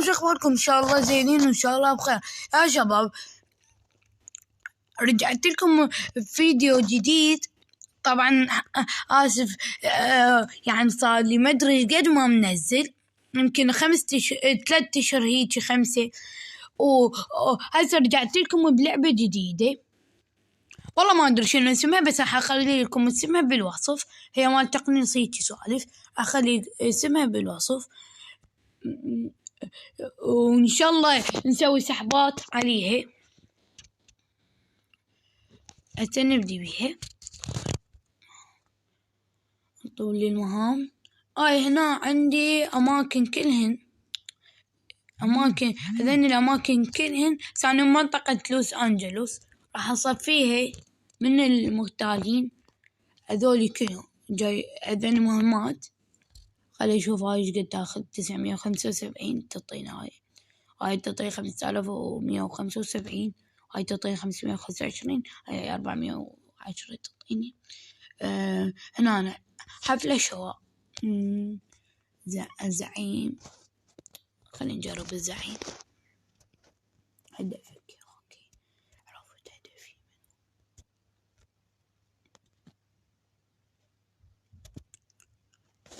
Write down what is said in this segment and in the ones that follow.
وش اخباركم؟ ان شاء الله زينين وان شاء الله بخير. يا شباب رجعت لكم فيديو جديد. طبعا اسف، يعني صار لي ما ادري قد ما منزل، يمكن 3 اشهر هيك 5. وهسه رجعت لكم بلعبة جديدة، والله ما ادري شنو اسمها، بس راح اخلي لكم اسمها بالوصف. هي مال تقنيص هيك سوالف، اخلي اسمها بالوصف، وإن شاء الله نسوي سحبات عليها. هسه نبدي بيها. نطول لي المهام. هنا عندي أماكن كلهن، هذين الأماكن كلهن كانوا منطقة لوس أنجلوس. راح أصفيها من المغتالين هذولي كلهم. جاي هذين مهمات. خلي أشوف هاي ايش قد تاخذ. 975 تعطينا هاي تعطي 5175. هاي تعطي 525. هاي 410 تعطيني. هنا حفلة شواء. الزعيم. خلينا نجرب الزعيم. هدفك اوكي، عرفت هدفي.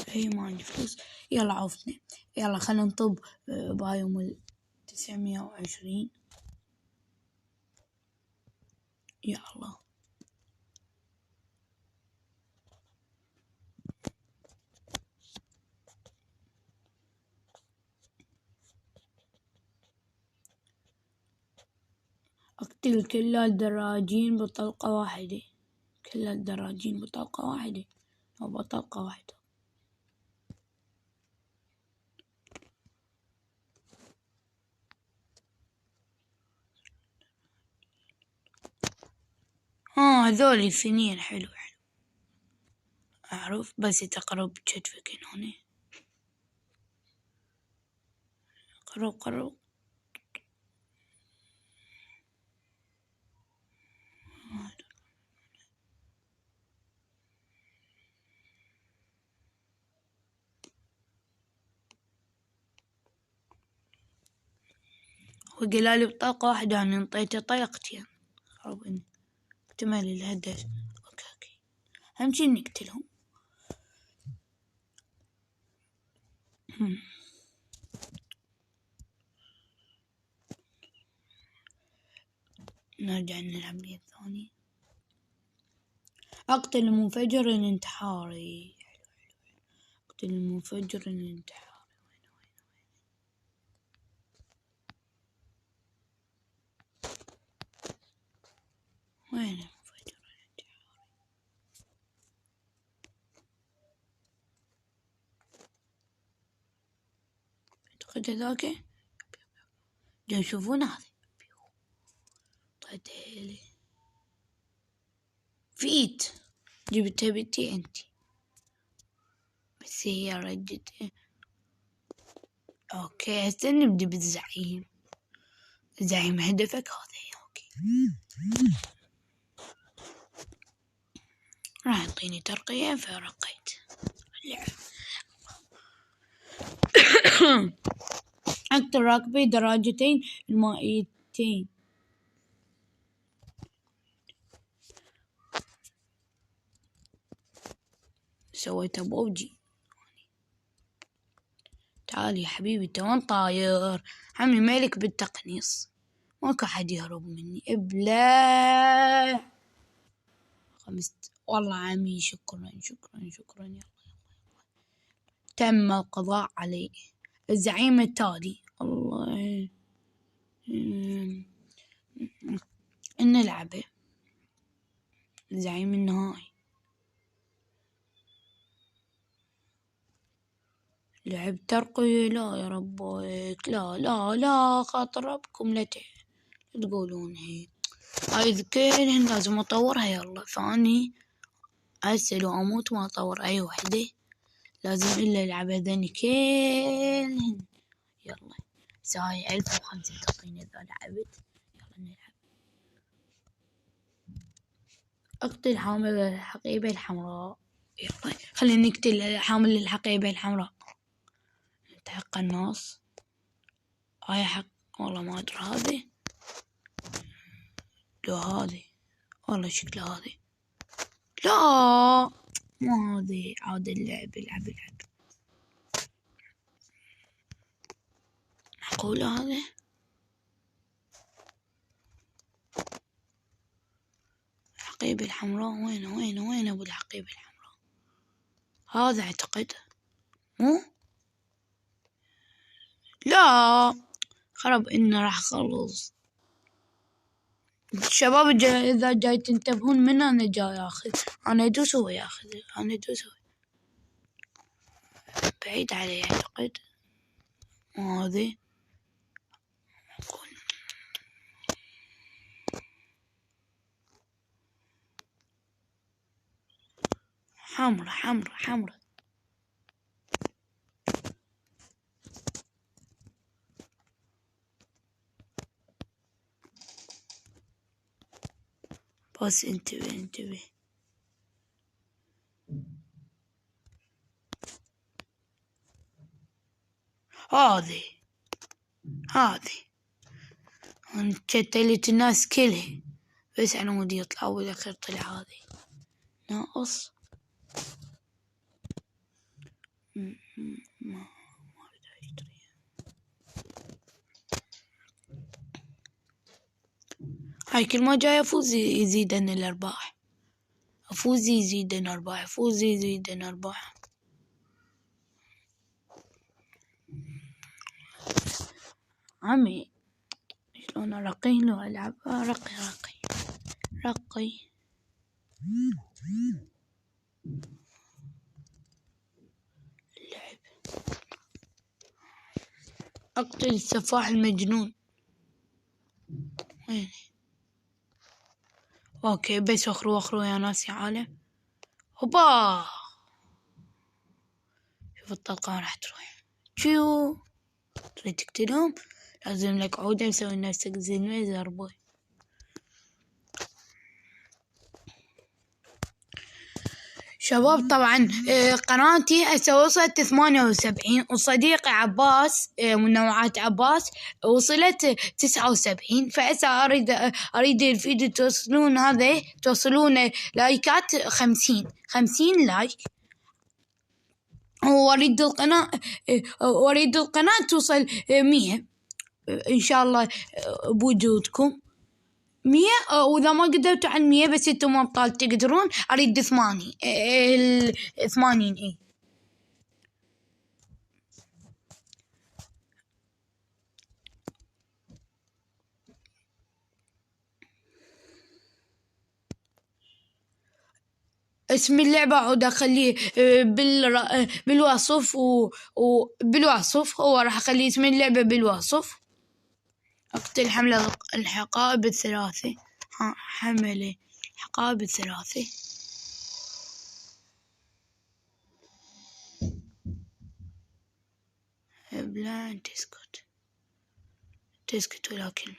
هي ما عندي فلوس. يلا عوفنا. يلا خلينا نطب بايوم 920. يا الله. أقتل كل الدراجين بطلقة واحدة. كل الدراجين بطلقة واحدة أو بطلقة واحدة. هذول الثنين حلو. أعرف بس تقرب كتفك هنا. قرب. وقلالي بطاقة واحدة، أنا انطيته طلقتين. خربني. اكتمل الهدف. اوكي أهم شي نقتلهم. نرجع نلعب لي الثاني. أقتل المنفجر الانتحاري. أقتل المنفجر الانتحاري. وين المنفجر الانتحاري؟ أعتقد هذاك. جاي يشوفون هذا. طيب فيت جبتها بنتي انتي، بس هي ردت. اوكي هسه نبدي بالزعيم. الزعيم هدفك هذا. اوكي راح يعطيني ترقية فرقيت اللعب. أكثر راكبي دراجتين المائيتين. سويت بوجي. تعال يا حبيبي توان طاير. عمي مالك بالتقنيص، ماكو حد يهرب مني ابلا. والله عمي شكرا. يلا. تم القضاء عليه. الزعيم التالي. الله نلعبه. الزعيم النهائي. لعب ترقية. لا يا ربك، لا خاطربكم لا تقولون هاي ذكرهن لازم اطورها. يلا ثاني. هسه لو اموت ما اطور اي وحدة، لازم الا العب هذني كلهن. يلا هاي 1005 تعطيني اذا لعبت. يلا نلعب. اقتل حامل الحقيبة الحمراء. يلا خلينا نقتل حامل الحقيبة الحمراء. انتهى القناص. هاي حق والله ما ادري هذه، لو هذه والله شكلها هذه، لا مو هذه، عاد العب. معقولة هذه؟ الحقيبة الحمراء وين ابو الحقيبة الحمراء؟ هذا اعتقد، مو؟ لا خرب انه راح اخلص. الشباب اذا جاي تنتبهون من انا جاي اخذ، انا ادوس هو ياخذ، انا ادوس هو. بعيد علي اعتقد، وهذه حمرا. بس انتبه. هذه انا شتلت الناس كلها، بس على مود يطلع والاخير طلع هذه ناقص. ما هاي كل ما جاي افوز يزيدن الارباح، افوز يزيدن ارباح. عمي شلون ارقيه لو العب؟ رقي اللعب. اقتل السفاح المجنون. وين؟ اوكي بس وخرو يا ناس يا عالم. هوبا شوف الطلقة راح تروح. تريد تقتلهم لازم لك عودة مسوي نفسك زين زربوي. شباب طبعا قناتي هسه وصلت 78، وصديقي عباس من نوعات عباس وصلت 79. فهسه اريد الفيديو توصلون لايكات 50 لايك، واريد القناة توصل 100 ان شاء الله بوجودكم 100. واذا ما قدرتوا على 100 بس انتم ابطال تقدرون، اريد 80 80 اسم اللعبة عود اخليه بالوصف بالوصف، هو راح اخلي اسم اللعبة بالوصف. اقتل حملة الحقائب الثلاثة، حملة الحقائب الثلاثة. بلان تسكت ولا كلمة.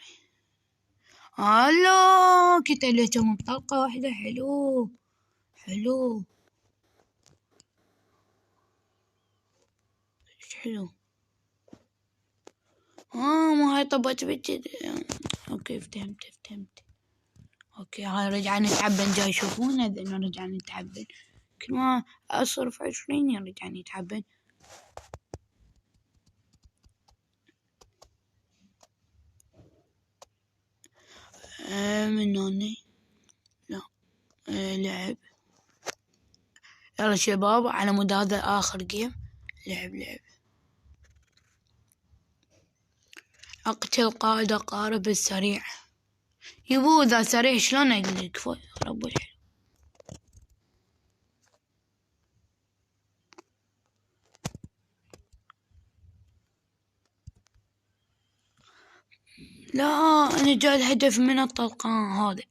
الله قتلتهم بطلقة واحدة. حلو ما هاي طبت بجد. اوكي فهمت. اوكي هاي رجعنا نتعبن، جاي يشوفون انه رجعنا نتعبن، كل ما اصرف 20 يرجعني يتعبن. من هوني لا لعب. يلا شباب على مود هذا اخر جيم. لعب اقتل قائد اقارب السريع. يبو ذا سريع شلون اقدر كفاية رب الحلو. لا انا جاي الهدف من الطلقان هذا.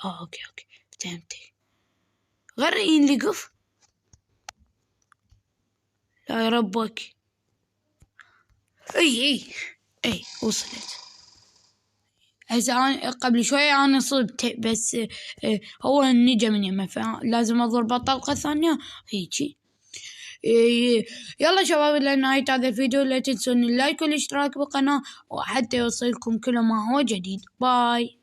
اوكي فهمتك. غرقين لقف. لا يا ربك. اي وصلت. هسه قبل شوية انا صبت بس هو نجا من يمه، فلازم اضرب طلقة ثانية هيجي. يلا شباب، إلى نهاية هذا الفيديو لا تنسون اللايك والاشتراك بالقناة وحتى يوصلكم كل ما هو جديد. باي.